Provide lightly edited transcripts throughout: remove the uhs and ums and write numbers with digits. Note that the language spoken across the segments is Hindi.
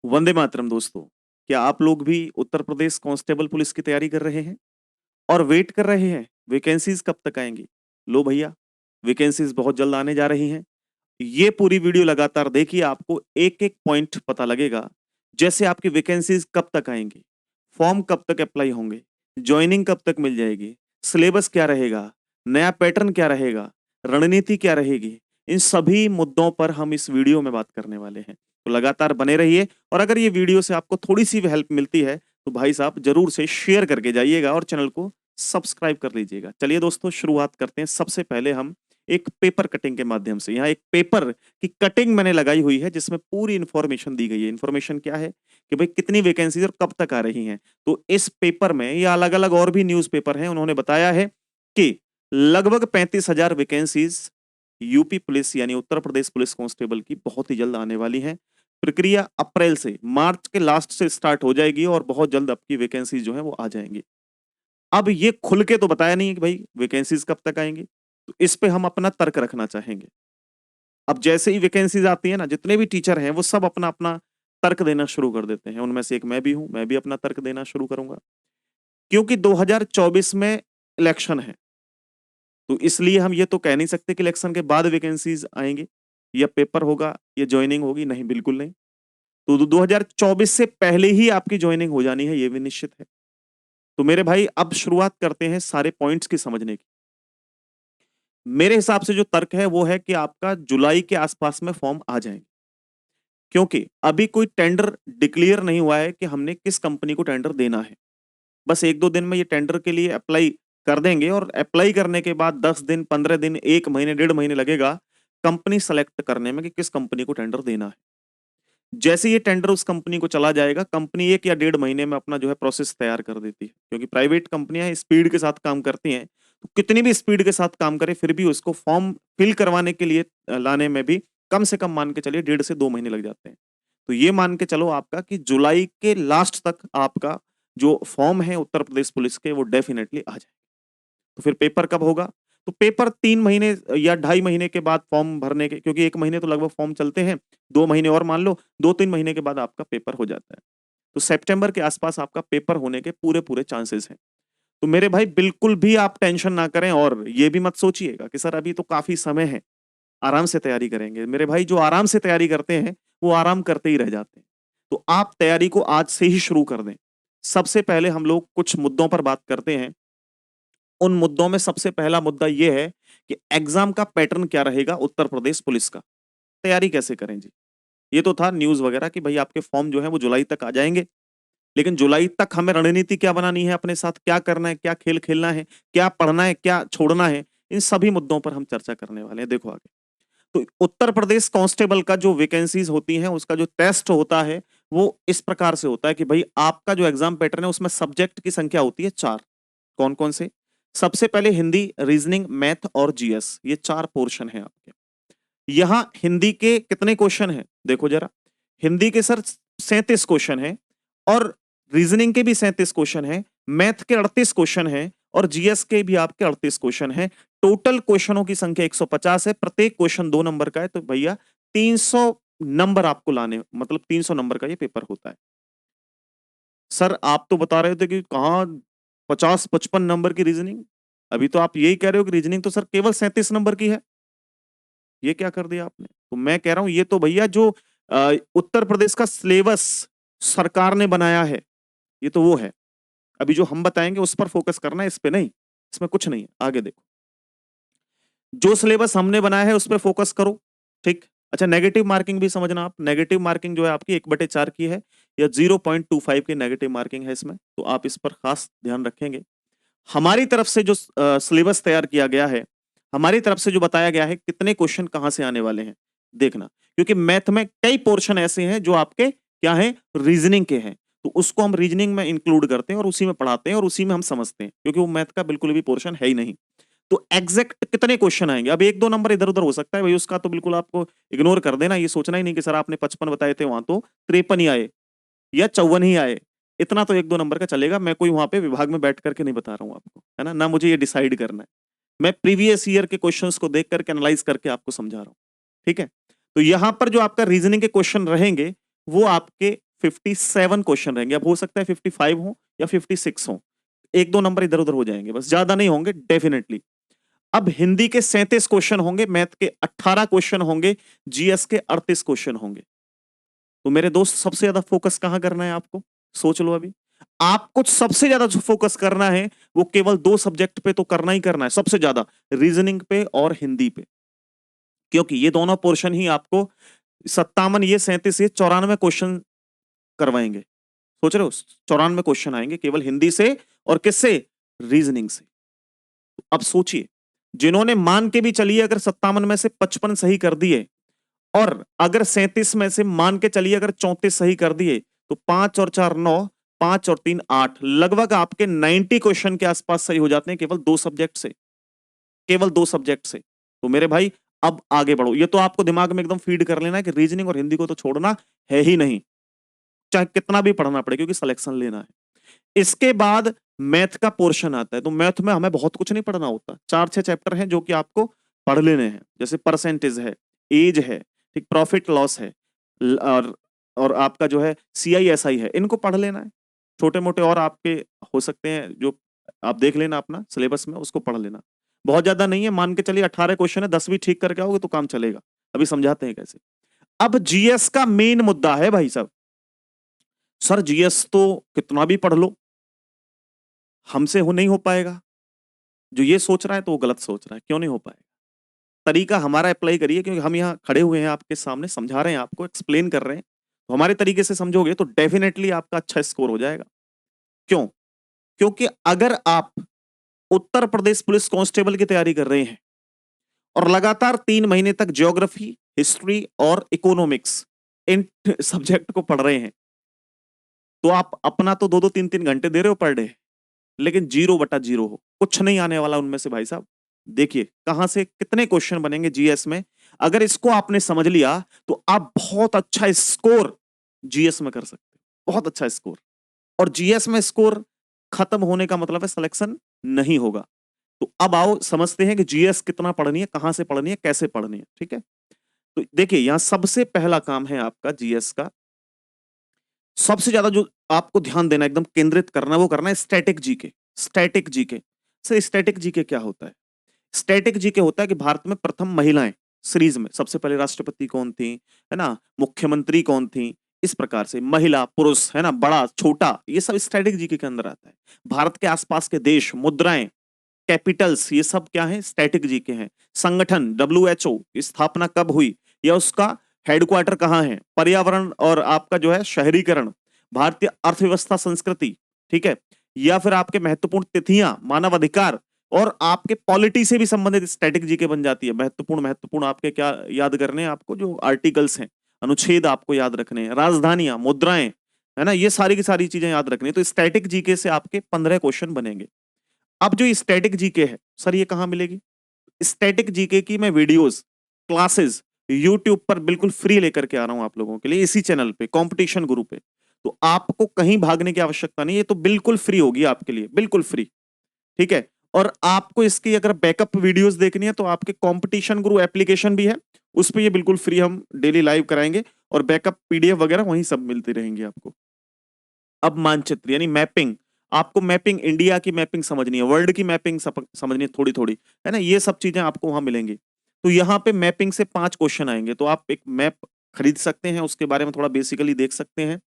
वंदे मातरम दोस्तों। क्या आप लोग भी उत्तर प्रदेश कांस्टेबल पुलिस की तैयारी कर रहे हैं और वेट कर रहे हैं वैकेंसीज कब तक आएंगी? लो भैया, वैकेंसीज बहुत जल्द आने जा रही हैं। ये पूरी वीडियो लगातार देखिए, आपको एक एक पॉइंट पता लगेगा। जैसे आपकी वैकेंसीज कब तक आएंगी, फॉर्म कब तक अप्लाई होंगे, ज्वाइनिंग कब तक मिल जाएगी, सिलेबस क्या रहेगा, नया पैटर्न क्या रहेगा, रणनीति क्या रहेगी, इन सभी मुद्दों पर हम इस वीडियो में बात करने वाले हैं। तो लगातार बने रहिए, और अगर ये वीडियो से आपको थोड़ी सी भी हेल्प मिलती है तो भाई साहब जरूर से शेयर करके जाइएगा और चैनल को सब्सक्राइब कर लीजिएगा। चलिए दोस्तों, शुरुआत करते हैं। सबसे पहले हम एक पेपर कटिंग के माध्यम से, यहाँ एक पेपर की कटिंग मैंने लगाई हुई है जिसमें पूरी इंफॉर्मेशन दी गई है। इंफॉर्मेशन क्या है कि भाई कितनी वैकेंसीज और कब तक आ रही हैं। तो इस पेपर में, या अलग अलग और भी न्यूज पेपर हैं, उन्होंने बताया है कि लगभग 35,000 वैकेंसीज यूपी पुलिस यानी उत्तर प्रदेश पुलिस कांस्टेबल की बहुत ही जल्द आने वाली हैं। प्रक्रिया अप्रैल से मार्च के लास्ट से स्टार्ट हो जाएगी और बहुत जल्द आपकी वैकेंसीज जो है वो आ जाएंगी। अब ये खुल के तो बताया नहीं है कि भाई वैकेंसीज कब तक आएंगी, तो इस पे हम अपना तर्क रखना चाहेंगे। अब जैसे ही वैकेंसीज आती है ना, जितने भी टीचर हैं वो सब अपना अपना तर्क देना शुरू कर देते हैं। उनमें से एक मैं भी हूं, मैं भी अपना तर्क देना शुरू करूंगा, क्योंकि 2024 में इलेक्शन है। तो इसलिए हम ये तो कह नहीं सकते कि इलेक्शन के बाद वैकेंसीज आएंगी या पेपर होगा या ज्वाइनिंग होगी, नहीं, बिल्कुल नहीं। तो 2024 से पहले ही आपकी ज्वाइनिंग हो जानी है, ये भी निश्चित है। तो मेरे भाई, अब शुरुआत करते हैं सारे पॉइंट्स की समझने की। मेरे हिसाब से जो तर्क है वो है कि आपका जुलाई के आसपास में फॉर्म आ जाएंगे, क्योंकि अभी कोई टेंडर डिक्लेयर नहीं हुआ है कि हमने किस कंपनी को टेंडर देना है। बस एक दो दिन में ये टेंडर के लिए अप्लाई कर देंगे, और अप्लाई करने के बाद 10 दिन, 15 दिन, 1 महीने, 1.5 महीने लगेगा कंपनी सेलेक्ट करने में कि किस कंपनी को टेंडर देना है। जैसे ये टेंडर उस कंपनी को चला जाएगा, कंपनी 1 या 1.5 महीने में अपना जो है प्रोसेस तैयार कर देती है, क्योंकि प्राइवेट कंपनियां स्पीड के साथ काम करती हैं। तो कितनी भी स्पीड के साथ काम करे, फिर भी उसको फॉर्म फिल करवाने के लिए लाने में भी कम से कम मान के चलिए 1.5 से 2 महीने लग जाते हैं। तो ये मान के चलो आपका कि जुलाई के लास्ट तक आपका जो फॉर्म है उत्तर प्रदेश पुलिस के वो डेफिनेटली आ जाए। तो फिर पेपर कब होगा? तो पेपर 3 महीने या 2.5 महीने के बाद फॉर्म भरने के, क्योंकि 1 महीने तो लगभग फॉर्म चलते हैं, 2 महीने और मान लो, 2-3 महीने के बाद आपका पेपर हो जाता है। तो सितंबर के आसपास आपका पेपर होने के पूरे पूरे चांसेस हैं। तो मेरे भाई बिल्कुल भी आप टेंशन ना करें, और ये भी मत सोचिएगा कि सर अभी तो काफी समय है, आराम से तैयारी करेंगे। मेरे भाई, जो आराम से तैयारी करते हैं वो आराम करते ही रह जाते हैं। तो आप तैयारी को आज से ही शुरू कर दें। सबसे पहले हम लोग कुछ मुद्दों पर बात करते हैं। उन मुद्दों में सबसे पहला मुद्दा यह है कि एग्जाम का पैटर्न क्या रहेगा उत्तर प्रदेश पुलिस का, तैयारी कैसे करें जी। ये तो था न्यूज वगैरह कि भाई आपके फॉर्म जो है वो जुलाई तक आ जाएंगे, लेकिन जुलाई तक हमें रणनीति क्या बनानी है, अपने साथ क्या करना है, क्या खेल खेलना है, क्या पढ़ना है, क्या छोड़ना है, इन सभी मुद्दों पर हम चर्चा करने वाले हैं। देखो आगे, तो उत्तर प्रदेश कांस्टेबल का जो वैकेंसीज होती हैं उसका जो टेस्ट होता है वो इस प्रकार से होता है कि भाई आपका जो एग्जाम पैटर्न है उसमें सब्जेक्ट की संख्या होती है 4। कौन कौन से? सबसे पहले हिंदी, रीजनिंग, मैथ और जीएस, ये 4 पोर्शन है आपके। यहां हिंदी के कितने क्वेश्चन हैं देखो जरा। हिंदी के सर 37 क्वेश्चन है, और रीजनिंग के भी 37 क्वेश्चन है, मैथ के 38 क्वेश्चन है, और जीएस के भी आपके 38 क्वेश्चन है। टोटल क्वेश्चनों की संख्या 150 है। प्रत्येक क्वेश्चन 2 नंबर का है, तो भैया 300 नंबर आपको लाने, मतलब 300 नंबर का ये पेपर होता है। सर आप तो बता रहे थे कि कहाँ 50-55 नंबर की रीजनिंग, अभी तो आप यही कह रहे हो कि रीजनिंग तो सर केवल 37 नंबर की है। ये क्या कर दिया आपने? तो मैं कह रहा हूं ये तो भैया जो उत्तर प्रदेश का सिलेबस सरकार ने बनाया है, ये तो वो है। अभी जो हम बताएंगे उस पर फोकस करना है, इस पे नहीं। इसमें कुछ नहीं है, आगे देखो। जो सिलेबस हमने बनाया है उस पर फोकस करो, ठीक। अच्छा, नेगेटिव मार्किंग भी समझना आप। नेगेटिव मार्किंग जो है आपकी 1/4 की है, या 0.25 की नेगेटिव मार्किंग है इसमें, तो आप इस पर खास ध्यान रखेंगे। हमारी तरफ से जो सिलेबस तैयार किया गया है, हमारी तरफ से जो बताया गया है कितने क्वेश्चन कहां से आने वाले हैं देखना, क्योंकि मैथ में कई पोर्शन ऐसे हैं जो आपके क्या है, रीजनिंग के हैं। तो उसको हम रीजनिंग में इंक्लूड करते हैं और उसी में पढ़ाते हैं और उसी में हम समझते हैं, क्योंकि वो मैथ का बिल्कुल भी पोर्शन है ही नहीं। तो एग्जैक्ट कितने क्वेश्चन आएंगे? अब 1-2 नंबर इधर उधर हो सकता है भाई, उसका तो बिल्कुल आपको इग्नोर कर देना। ये सोचना ही नहीं कि सर आपने 55 बताए थे, वहां तो 53 ही आए या 54 ही आए। इतना तो 1-2 नंबर का चलेगा। मैं कोई वहां पे विभाग में बैठ करके नहीं बता रहा हूं आपको, है ना मुझे ये डिसाइड करना है। मैं प्रीवियस ईयर के क्वेश्चंस को देख करके एनालाइज करके आपको समझा रहा हूं, ठीक है। तो यहां पर जो आपका रीजनिंग के क्वेश्चन रहेंगे वो आपके 57 क्वेश्चन रहेंगे। अब हो सकता है 55 हो या 56 हो, एक दो नंबर इधर उधर हो जाएंगे, बस ज्यादा नहीं होंगे डेफिनेटली। अब हिंदी के 37 क्वेश्चन होंगे, मैथ के 18 क्वेश्चन होंगे, जीएस के 38 क्वेश्चन होंगे। तो मेरे दोस्त सबसे ज्यादा फोकस कहां करना है आपको, सोच लो अभी। आपको सबसे ज्यादा जो फोकस करना है वो केवल दो सब्जेक्ट पे तो करना ही करना है, सबसे ज्यादा रीजनिंग पे और हिंदी पे, क्योंकि ये दोनों पोर्शन ही आपको 57, ये 37, ये 94 क्वेश्चन करवाएंगे। सोच रहे हो, 94 क्वेश्चन आएंगे केवल हिंदी से और किससे, रीजनिंग से। अब सोचिए, जिन्होंने मान के भी चलिए अगर 57 में से 55 सही कर दिए, और अगर 37 में से मान के चलिए अगर 34 सही कर दिए, तो 5 और 4 9, 5 और 3 8, लगभग आपके 90 क्वेश्चन के आसपास सही हो जाते हैं केवल दो सब्जेक्ट से, केवल दो सब्जेक्ट से। तो मेरे भाई अब आगे बढ़ो, ये तो आपको दिमाग में एकदम फीड कर लेना है कि रीजनिंग और हिंदी को तो छोड़ना है ही नहीं, चाहे कितना भी पढ़ना पड़े, क्योंकि सिलेक्शन लेना है। इसके बाद मैथ का पोर्शन आता है, तो मैथ में हमें बहुत कुछ नहीं पढ़ना होता, 4-6 चैप्टर हैं जो कि आपको पढ़ लेने हैं, जैसे परसेंटेज है, एज है, ठीक, प्रॉफिट लॉस है, और आपका जो है CISI है, इनको पढ़ लेना है। छोटे मोटे और आपके हो सकते हैं जो आप देख लेना अपना सिलेबस में, उसको पढ़ लेना, बहुत ज्यादा नहीं है। मान के चलिए 18 क्वेश्चन है, 10 भी ठीक करके आओगे तो काम चलेगा। अभी समझाते हैं कैसे। अब जीएस का मेन मुद्दा है भाई साहब, सर जीएस तो कितना भी पढ़ लो हमसे नहीं हो पाएगा। जो ये सोच रहा है तो वो गलत सोच रहा है, क्यों नहीं हो पाएगा। तरीका हमारा अप्लाई करिए, क्योंकि हम यहाँ खड़े हुए हैं आपके सामने, समझा रहे हैं आपको, एक्सप्लेन कर रहे हैं, तो हमारे तरीके से समझोगे तो डेफिनेटली आपका अच्छा स्कोर हो जाएगा। क्यों? क्योंकि अगर आप उत्तर प्रदेश पुलिस कांस्टेबल की तैयारी कर रहे हैं और लगातार 3 महीने तक ज्योग्राफी, हिस्ट्री और इकोनॉमिक्स इन सब्जेक्ट को पढ़ रहे हैं, तो आप अपना तो 2-2 3-3 घंटे दे रहे हो पर डे, लेकिन 0/0 हो, कुछ नहीं आने वाला उनमें से भाई साहब। देखिए कहां से कितने क्वेश्चन बनेंगे जीएस में, अगर इसको आपने समझ लिया तो आप बहुत अच्छा स्कोर जीएस में कर सकते हो, बहुत अच्छा स्कोर। और जीएस में स्कोर खत्म होने का मतलब है सिलेक्शन नहीं होगा। तो अब आओ समझते हैं कि जीएस कितना पढ़नी है, कहां से पढ़नी है, कैसे पढ़नी है, ठीक है। तो देखिए यहां सबसे पहला काम है आपका जीएस का, सबसे ज्यादा जो आपको ध्यान देना, एकदम केंद्रित करना, वो करना है static GK. Static GK sir, static GK क्या होता है? स्टैटिक जीके होता है कि भारत में प्रथम महिलाएं सीरीज में सबसे पहले राष्ट्रपति कौन थी, है ना, मुख्यमंत्री कौन थी, इस प्रकार से महिला पुरुष, है ना, बड़ा छोटा, ये सब स्टैटिक जीके के अंदर आता है। भारत के आसपास के देश, मुद्राएं, कैपिटल्स, ये सब क्या है, स्टैटिक जीके हैं। संगठन WHO स्थापना कब हुई या उसका हेडक्वार्टर कहाँ है, पर्यावरण और आपका जो है शहरीकरण, भारतीय अर्थव्यवस्था, संस्कृति, ठीक है, या फिर आपके महत्वपूर्ण तिथियां, मानव अधिकार, और आपके पॉलिटी से भी संबंधित स्टैटिक जीके बन जाती है। महत्वपूर्ण महत्वपूर्ण आपके क्या याद करने हैं आपको, जो आर्टिकल्स हैं, अनुच्छेद आपको याद रखने हैं, राजधानियां, मुद्राएं, है ना, ये सारी की सारी चीजें याद रखनी है। तो स्टैटिक जीके से आपके 15 क्वेश्चन बनेंगे। अब जो स्टैटिक जीके है सर, ये कहां मिलेगी? स्टैटिक जीके की मैं वीडियोस, क्लासेस यूट्यूब पर बिल्कुल फ्री लेकर के आ रहा हूं आप लोगों के लिए, इसी चैनल पे, कंपटीशन गुरु पे। तो आपको कहीं भागने की आवश्यकता नहीं, ये तो बिल्कुल फ्री होगी आपके लिए, बिल्कुल फ्री, ठीक है। और आपको इसकी अगर बैकअप वीडियोस देखनी है तो आपके कंपटीशन गुरु एप्लीकेशन भी है, उस पे ये बिल्कुल फ्री हम डेली लाइव कराएंगे, और बैकअप PDF वगैरह वहीं सब मिलती रहेंगी आपको। अब मानचित्र यानी मैपिंग, आपको मैपिंग, इंडिया की मैपिंग समझनी है, वर्ल्ड की मैपिंग समझनी है थोड़ी थोड़ी, है ना, ये सब चीजें आपको वहां मिलेंगी। तो यहाँ पे मैपिंग से 5 क्वेश्चन आएंगे, तो आप एक मैप खरीद सकते हैं, उसके बारे में थोड़ा बेसिकली देख सकते हैं,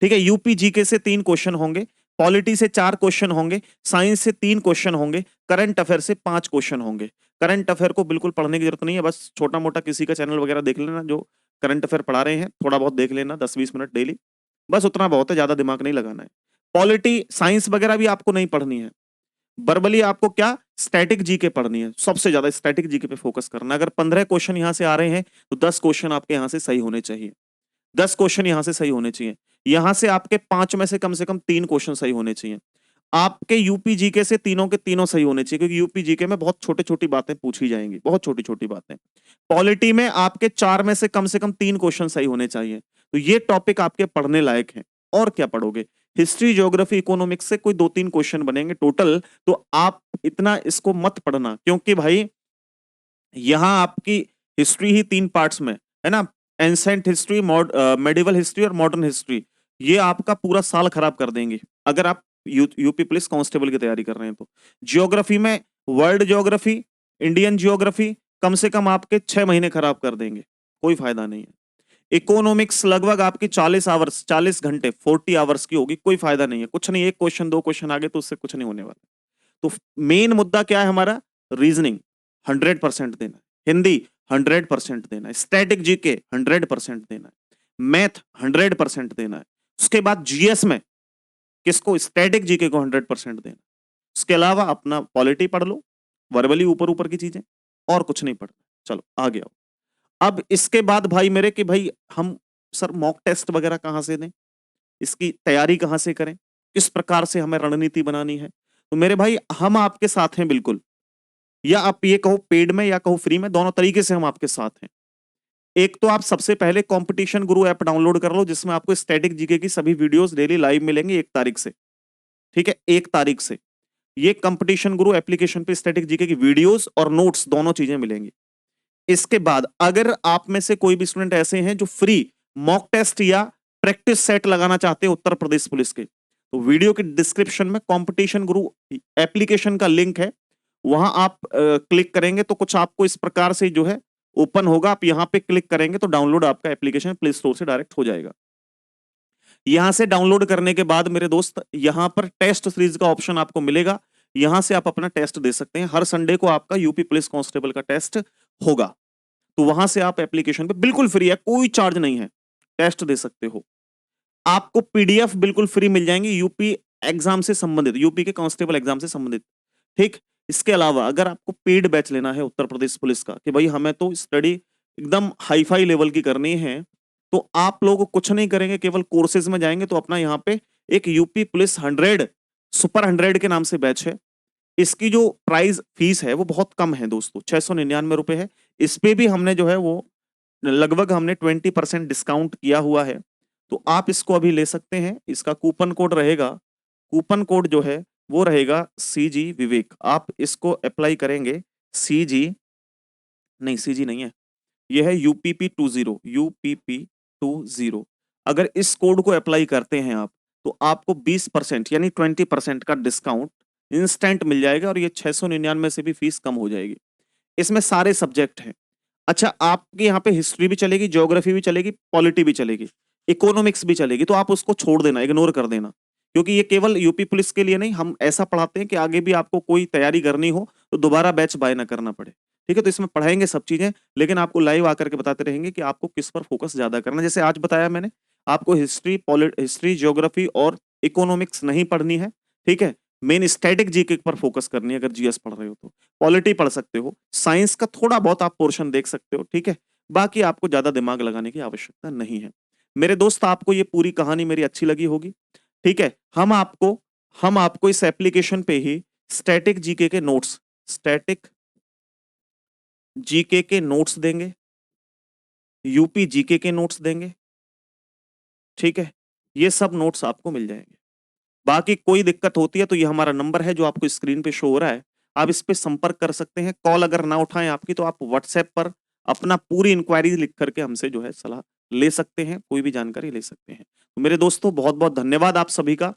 ठीक है। यूपी जीके से 3 क्वेश्चन होंगे, पॉलिटी से 4 क्वेश्चन होंगे, साइंस से 3 क्वेश्चन होंगे, करंट अफेयर से 5 क्वेश्चन होंगे। करंट अफेयर को बिल्कुल पढ़ने की जरूरत नहीं है, बस छोटा मोटा किसी का चैनल वगैरह देख लेना जो करंट अफेयर पढ़ा रहे हैं, थोड़ा बहुत देख लेना, 10-20 मिनट डेली, बस उतना बहुत है, ज्यादा दिमाग नहीं लगाना है। पॉलिटी साइंस वगैरह भी आपको नहीं पढ़नी है, बर्बली आपको क्या, स्टैटिक जीके पढ़नी है, सबसे ज्यादा स्टैटिक जीके पे फोकस करना। अगर 15 क्वेश्चन यहां से आ रहे हैं तो 10 क्वेश्चन आपके यहां से सही होने चाहिए, 10 क्वेश्चन यहां से सही होने चाहिए। यहां से आपके 5 में से कम 3 क्वेश्चन सही होने चाहिए। आपके यूपी जीके से तीनों के तीनों सही होने चाहिए, क्योंकि यूपी जीके में बहुत छोटी छोटी बातें पूछी जाएंगी, बहुत छोटी छोटी बातें। पॉलिटी में आपके 4 में से कम 3 क्वेश्चन सही होने चाहिए। तो ये टॉपिक आपके पढ़ने लायक हैं। और क्या पढ़ोगे, हिस्ट्री, ज्योग्राफी, इकोनॉमिक्स से कोई 2-3 क्वेश्चन बनेंगे टोटल। तो आप इतना इसको मत पढ़ना, क्योंकि भाई यहां आपकी हिस्ट्री ही 3 पार्ट्स में है ना, एंसेंट हिस्ट्री, मेडिवल हिस्ट्री और मॉडर्न हिस्ट्री। ये आपका पूरा साल खराब कर देंगे अगर आप यूपी पुलिस कांस्टेबल की तैयारी कर रहे हैं तो। जियोग्राफी में वर्ल्ड ज्योग्राफी, इंडियन ज्योग्राफी कम से कम आपके 6 महीने खराब कर देंगे, कोई फायदा नहीं है। इकोनॉमिक्स लगभग आपकी 40 आवर्स, 40 घंटे, 40 आवर्स की होगी, कोई फायदा नहीं है, कुछ नहीं, एक क्वेश्चन दो क्वेश्चन आगे तो उससे कुछ नहीं होने वाला। तो मेन मुद्दा क्या है हमारा? रीजनिंग 100% देना है, हिंदी 100% देना है, स्टैटिक जीके 100% देना है, मैथ 100% देना है। उसके बाद जीएस में किसको? स्टैटिक जीके को 100% देना। उसके अलावा अपना पॉलिटी पढ़ लो, वर्बली ऊपर ऊपर की चीजें, और कुछ नहीं पढ़ना। चलो आगे आओ। अब इसके बाद भाई मेरे कि भाई हम सर मॉक टेस्ट वगैरह कहां से दें, इसकी तैयारी कहां से करें, किस प्रकार से हमें रणनीति बनानी है? तो मेरे भाई हम आपके साथ हैं बिल्कुल, या आप ये कहो पेड में या कहो फ्री में, दोनों तरीके से हम आपके साथ हैं। एक तो आप सबसे पहले कंपटीशन गुरु ऐप डाउनलोड कर लो, जिसमें आपको स्टैटिक जीके की सभी वीडियोस डेली लाइव मिलेंगे 1 तारीख से। ठीक है, 1 तारीख से ये कंपटीशन गुरु एप्लीकेशन पे स्टैटिक जीके की वीडियोस और नोट्स दोनों चीजें मिलेंगी। इसके बाद अगर आप में से कोई भी स्टूडेंट ऐसे हैं जो फ्री मॉक टेस्ट या प्रैक्टिस सेट लगाना चाहते हैं उत्तर प्रदेश पुलिस के, तो वीडियो के डिस्क्रिप्शन में कंपटीशन गुरु एप्लीकेशन का लिंक है, वहां आप क्लिक करेंगे तो कुछ आपको इस प्रकार से जो है ओपन होगा। आप यहां पे क्लिक करेंगे तो डाउनलोड आपका एप्लीकेशन प्ले स्टोर से डायरेक्ट हो जाएगा। यहां से डाउनलोड करने के बाद मेरे दोस्त यहां पर टेस्ट सीरीज का ऑप्शन आपको मिलेगा, यहां से आप अपना टेस्ट दे सकते हैं। हर संडे को आपका यूपी पुलिस कांस्टेबल का टेस्ट होगा, तो वहां से आप एप्लीकेशन पे बिल्कुल फ्री है, कोई चार्ज नहीं है, टेस्ट दे सकते हो। आपको पीडीएफ बिल्कुल फ्री मिल जाएंगे यूपी एग्जाम से संबंधित, यूपी के कांस्टेबल एग्जाम से संबंधित। ठीक, इसके अलावा अगर आपको पेड बैच लेना है उत्तर प्रदेश पुलिस का कि भाई हमें तो स्टडी एकदम हाई फाई लेवल की करनी है, तो आप लोग कुछ नहीं करेंगे, केवल कोर्सेज में जाएंगे तो अपना यहाँ पे एक यूपी पुलिस 100 सुपर 100 के नाम से बैच है। इसकी जो प्राइस फीस है वो बहुत कम है दोस्तों, 699 रुपए है। इस पे भी हमने जो है वो लगभग हमने 20% डिस्काउंट किया हुआ है, तो आप इसको अभी ले सकते हैं। इसका कूपन कोड रहेगा, कूपन कोड जो है वो रहेगा CG विवेक। आप इसको अप्लाई करेंगे, CG नहीं, CG नहीं है, ये है UPP20, UPP20। अगर इस कोड को अप्लाई करते हैं आप, तो आपको 20% यानी 20% का डिस्काउंट इंस्टेंट मिल जाएगा, और ये 699 से भी फीस कम हो जाएगी। इसमें सारे सब्जेक्ट हैं। अच्छा, आपके यहाँ पे हिस्ट्री भी चलेगी, ज्योग्राफी भी चलेगी, पॉलिटी भी चलेगी, इकोनॉमिक्स भी चलेगी, तो आप उसको छोड़ देना, इग्नोर कर देना, क्योंकि ये केवल यूपी पुलिस के लिए नहीं, हम ऐसा पढ़ाते हैं कि आगे भी आपको कोई तैयारी करनी हो तो दोबारा बैच बाय ना करना पड़े। ठीक है, तो इसमें पढ़ाएंगे सब चीजें, लेकिन आपको लाइव आकर के बताते रहेंगे कि आपको किस पर फोकस ज्यादा करना है। जैसे आज बताया मैंने आपको हिस्ट्री ज्योग्राफी और इकोनॉमिक्स नहीं पढ़नी है। ठीक है, मेन स्टैटिक जीके पर फोकस करनी है। अगर जीएस पढ़ रहे हो तो पॉलिटी पढ़ सकते हो, साइंस का थोड़ा बहुत आप पोर्शन देख सकते हो। ठीक है, बाकी आपको ज्यादा दिमाग लगाने की आवश्यकता नहीं है। मेरे दोस्त, आपको ये पूरी कहानी मेरी अच्छी लगी होगी। ठीक है, हम आपको इस एप्लीकेशन पे ही स्टैटिक जीके के नोट्स, स्टैटिक जीके के नोट्स देंगे, यूपी जीके के नोट्स देंगे। ठीक है, ये सब नोट्स आपको मिल जाएंगे। बाकी कोई दिक्कत होती है तो ये हमारा नंबर है जो आपको स्क्रीन पे शो हो रहा है, आप इस पे संपर्क कर सकते हैं। कॉल अगर ना उठाएं आपकी, तो आप व्हाट्सएप पर अपना पूरी इंक्वायरी लिख करके हमसे जो है सलाह ले सकते हैं, कोई भी जानकारी ले सकते हैं। तो मेरे दोस्तों, बहुत बहुत धन्यवाद आप सभी का।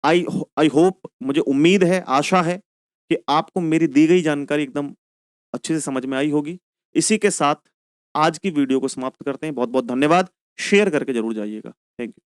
आई होप, मुझे उम्मीद है, आशा है कि आपको मेरी दी गई जानकारी एकदम अच्छे से समझ में आई होगी। इसी के साथ आज की वीडियो को समाप्त करते हैं। बहुत बहुत धन्यवाद, शेयर करके जरूर जाइएगा। Thank you.